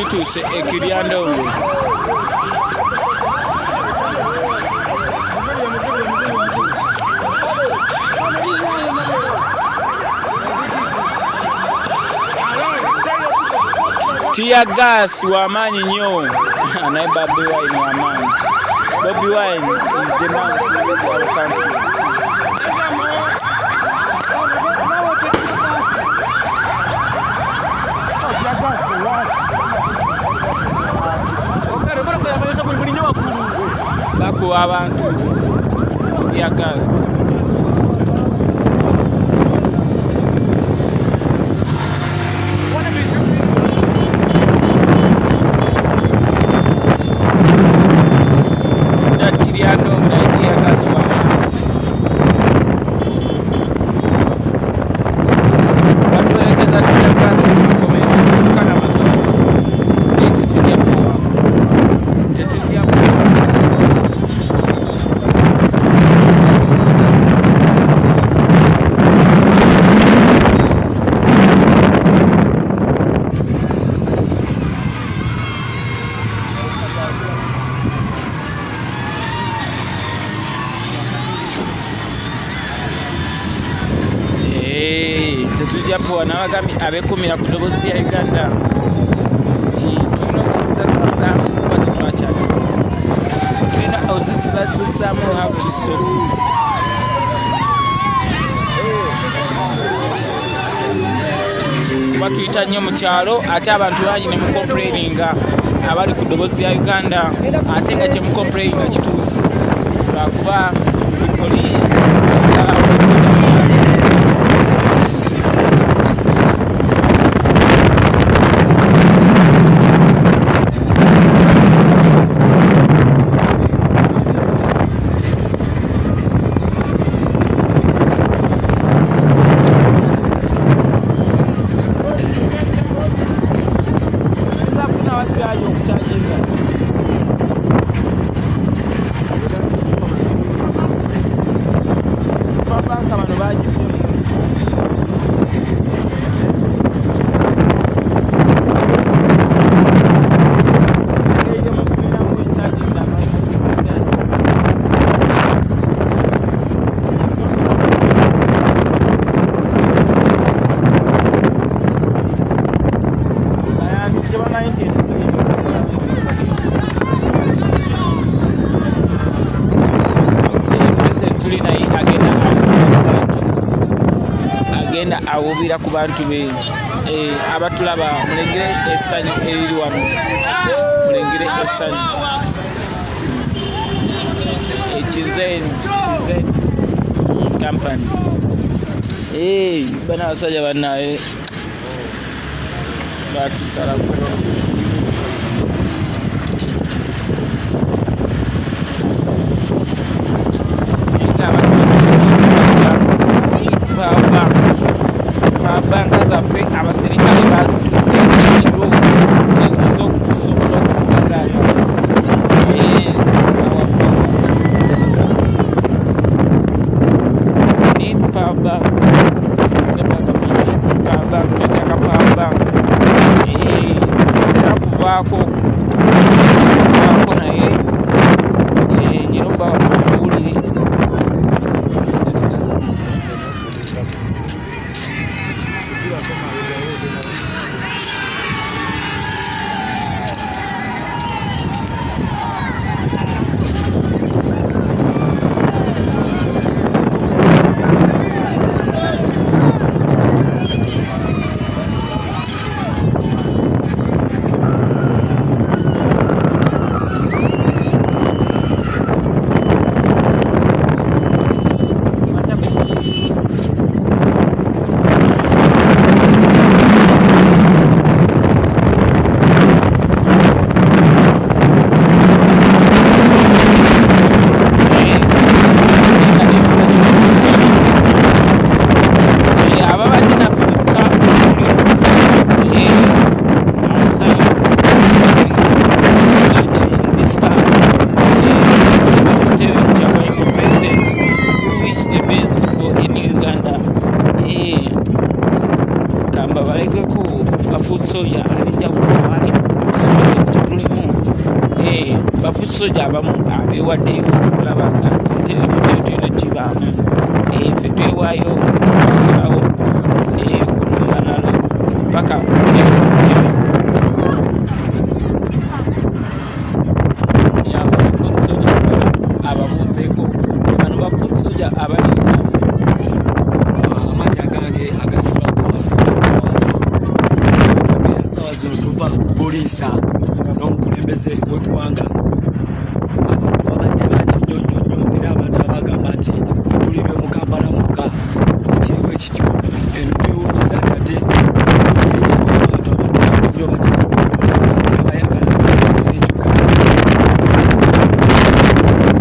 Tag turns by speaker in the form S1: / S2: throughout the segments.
S1: tutuse Kiryandongo. Tear gas wamanyi nyo. Naye Bobi Wine wamanyi. Bobi Wine is the man to lead our country. Bako abantu tear gas. Tetujjapo n'abagambye abeekumira ku ddoboozi lya Uganda nti tulina okuzikisasisaamu kuba tetwakyatuuza. Tulina okuzikisasisaamu have to stop. Kuba tuyita nnyo mu kyalo ate abantu bangi ne mukomplaininga abali ku ddoboozi lya Uganda ate nga kye mukomplaininga kituufu. Lwakuba the police esalawo awubira ku bantu be abatulaba mulengere essanyu eriri wano, mulengere essanyu ekizeni company bana abasajja bannaye batusalako. Banka zaffe abasirikale bazitutte ekiro kiyinza okusobola okugagana need power bank tetaka power bank sisera kuvaako naye nyiromba mawulire bafuzi soja abamu abeewaddeyo okulaba nga entereemuteyo tulina kibaamu ffe twewaayo basalawo kulumbanalo paka abafuzi soja ababuuzeeko bano bafuzi soja abali
S2: amanya gange agasirako sawa zino tuva buliisa n'omukulembeze w'eggwanga abantu babadde bangi nnyo era abantu abagamba nti tuli be mu Kampala mukka ekiriwo ekityo eno twewuunyisa ate abantu nnyo bakyatubayagala ekyuka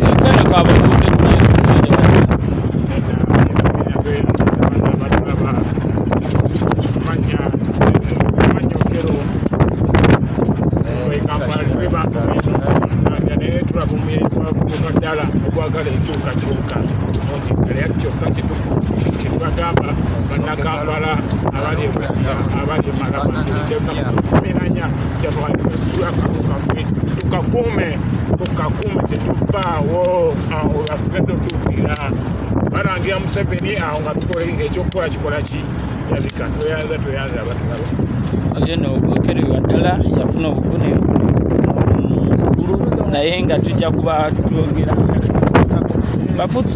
S1: ekana kababuuze kunayesoja
S3: ddala okwagala enkyukakyuka kyokka kyetubagamba bannakampala abali ebusia abali emalamiranya tukakuume tetuvaawo olwatugenda otuukira balangira Museveni awo nga ekyokukola kikola ki yabika tweyanza abatugalo
S1: yeno okerewa ddala yafuna obuvune naye nga tujja kuba tutwogera bafuzi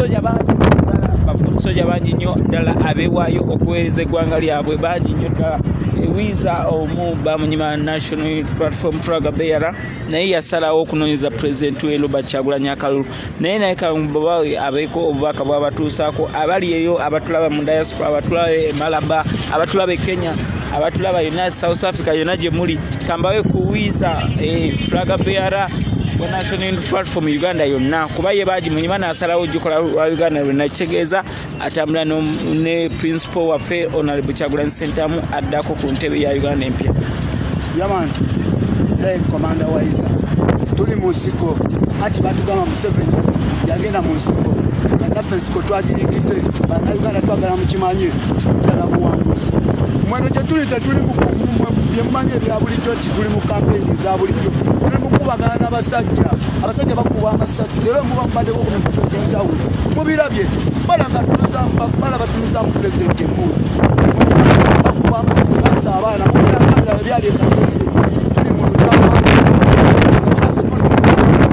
S1: soja bangi nnyo ddala abeewaayo okuweereza eggwanga lyabwe bangi nnyo ddala ewiiza omu bamunyima National Platform Flag Bearer naye yasalawo okunoonyeza pulezidenti we Robert Kyagulanyi Akalulu naye naye kabawe abeeko obubaka bwabatuusaako abali eyo abatulaba mu diaspora abatulaba e Malaba abatulaba e Kenya abatulaba yonna South Africa yonna gye muli kambawe kuwiiza Flag Bearer National Platform Uganda yonna kuba ye bagimunyima n'asalawo gikola lwa Uganda lwonna kitegeeza atambula ne principal waffe Honorable Kyagulanyi Ssentamu addako ku ntebe ya Uganda empya.
S4: Yaman Zaid Commander Waiza tuli mu nsiko ati batugamba Museveni yagenda mu nsiko kanaffe ensiko twagiyingidde bannayuganda twagala mukimanyi tukujjala buwanguzi mweno gye tuli tetuli byemumanyi ebya bulijjo nti tuli mu kampeyini za bulijjo tuli mukubagana n'abasajja abasajja bakuba amasasi leero muba mubaddeko ku mikutu egy'enjawulo mubirabye fala nga bafala batunuza mu pulezidenti emmulu bakuba amasasi bassa abaana mubirakamira ebyali ekasese tuli mu lutama naffe tuli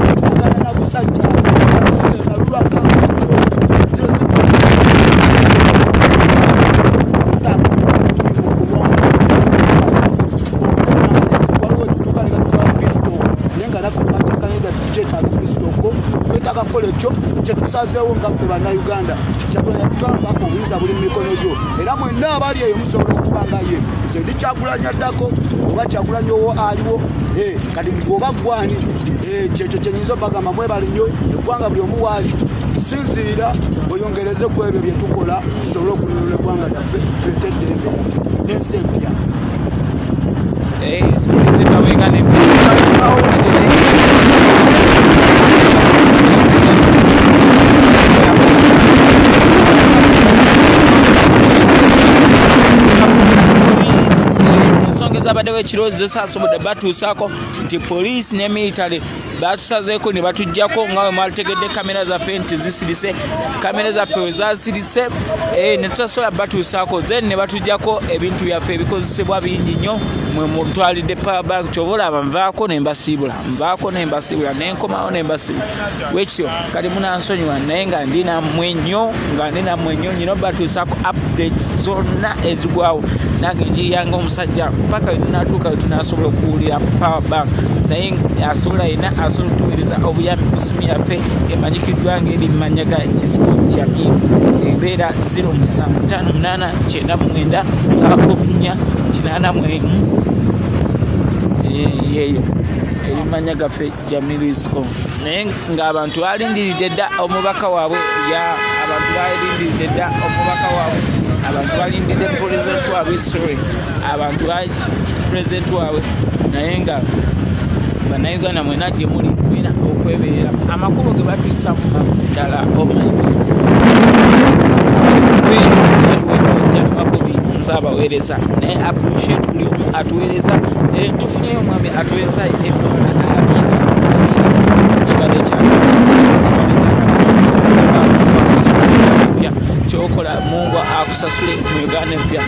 S4: mukubagana n'abasajja alulwaka ekyo kyetusazeewo ngaffe bannayuganda kyatugambako obuyinza buli mu mikono gyo era mwenna abali eyo musobola okuba nga ye nze ndi Kyagulanyi addako oba Kyagulanyi owo aliwo kati bw'oba gwani kyekyo kyenyinza obagamba mwebali nnyo eggwanga buli omu waali sinziira oyongereze ku ebyo bye tukola tusobole okununula eggwanga lyaffe tuleete eddembe lyaffe n'ensi empya
S1: abaddewo ekirowoozo saasobodde batuusaako nti poliisi ne military batusazeeko ne batuggyako nga we mwalitegedde kamera zaffe nti zisirise kamera zaffe we zasirise ne tutasobola batuusaako then ne batuggyako ebintu byaffe ebikozesebwa bingi nnyo mwe mutwalidde power bank kyoba olaba nvaako ne mbasiibula nenkomawo ne mbasiibula wekityo kati munansonyiwa naye nga ndinammwe nnyo nyina batuusaako updates zonna ezigwawo nange njiyanga omusajja paka natuuka wetunasobola okuwulira power bank naye asobola yena asobola otuweereza obuyambi ku simu yaffe emanyikiddwa ng'eri mmanya ga Isco Jamil ebeera 0759977481 yeyo ebimanya gaffe Jamil Isco naye ng'abantu balindiridde dda omubaka waabwe abantu balindidde pulezidenti waabwe abantu pulezidenti waabwe naye nga bannayuganda mwena gye muli mwena okwebeera amakubo ge batuyisa mu mafuddala omanyimabobi nze abaweereza naye appreciate buli omu atuweereza tufunyeyo omwami atuweereza emitwala 2 kyokola Mungu akusasule mu Uganda empya.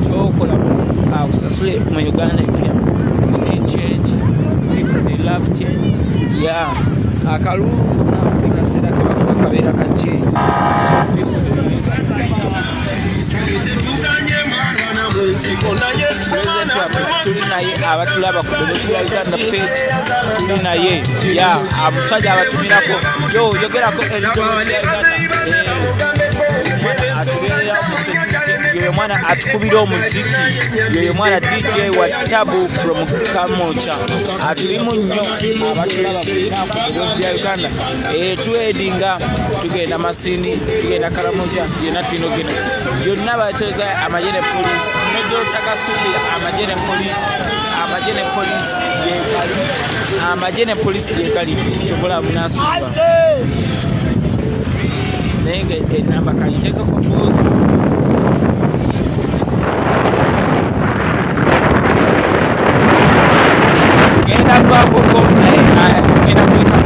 S1: Kyokola akusasule mu Uganda empya. Change. People they love change. Yeah. Akalulu kuna bikasera kabera ka change. So people tulinaye abatulaba ku Uganda page tulinaye ya amusajja abatumirako yogerako ebidomozi bya Uganda yoyo mwana atukubira omuziki yoyo mwana DJ wa Tabu from Kamocha atulimu nnyo abatulaba ku bidomozi bya Uganda tuwedinga tugenda Masini tugenda Karamoja yena twinogena yonna batoza amajene police nejo takasubira amajene police yekali chokola munasuka nenge enamba kancheka ko boss ngenda kwako ko ngenda kuleka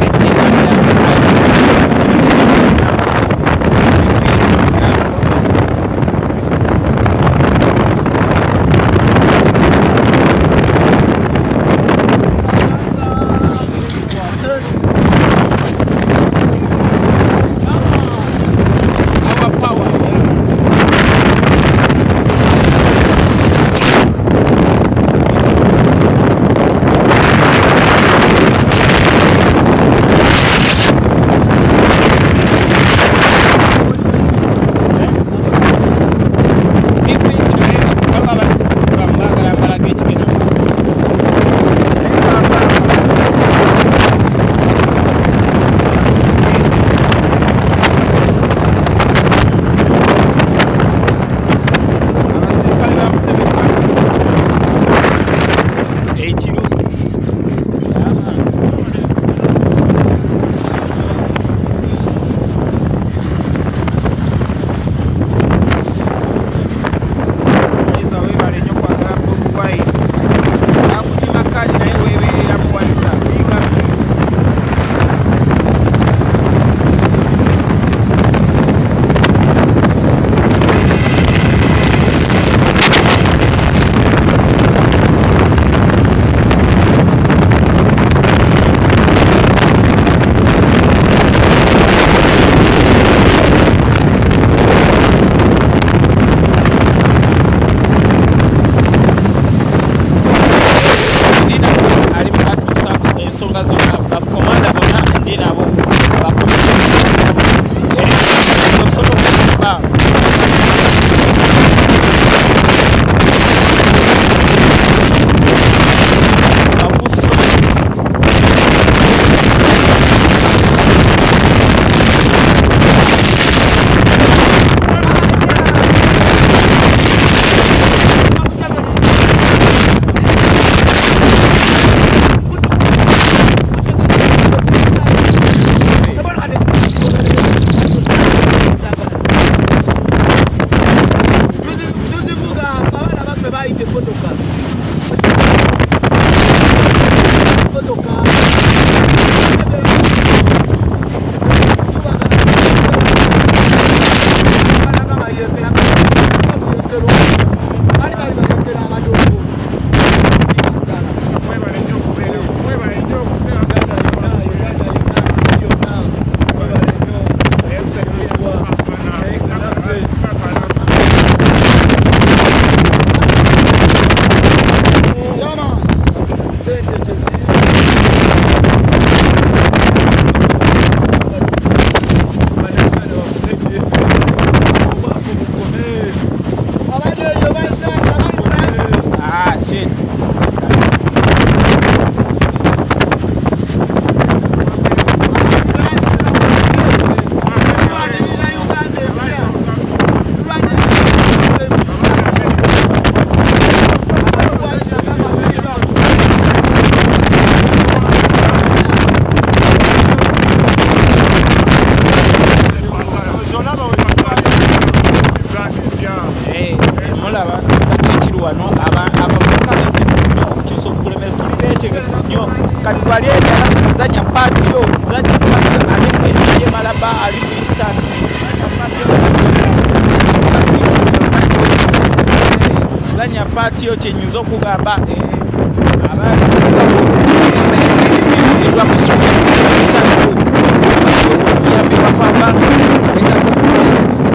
S1: manya paati yo kyenyinza okugamba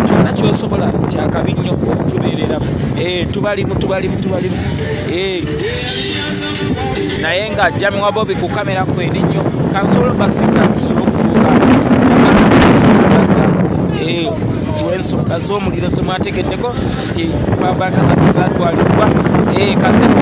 S1: kyonna kyosobola kyakabi nnyo okutubeereramu tubalimu naye nga Jami wa Bobby ku kamera kweri nnyo kansobola basinga nsobola okutuuka ensonga z'omuliro zemwategeddeko nti pabanka zatwaliddwa kaseko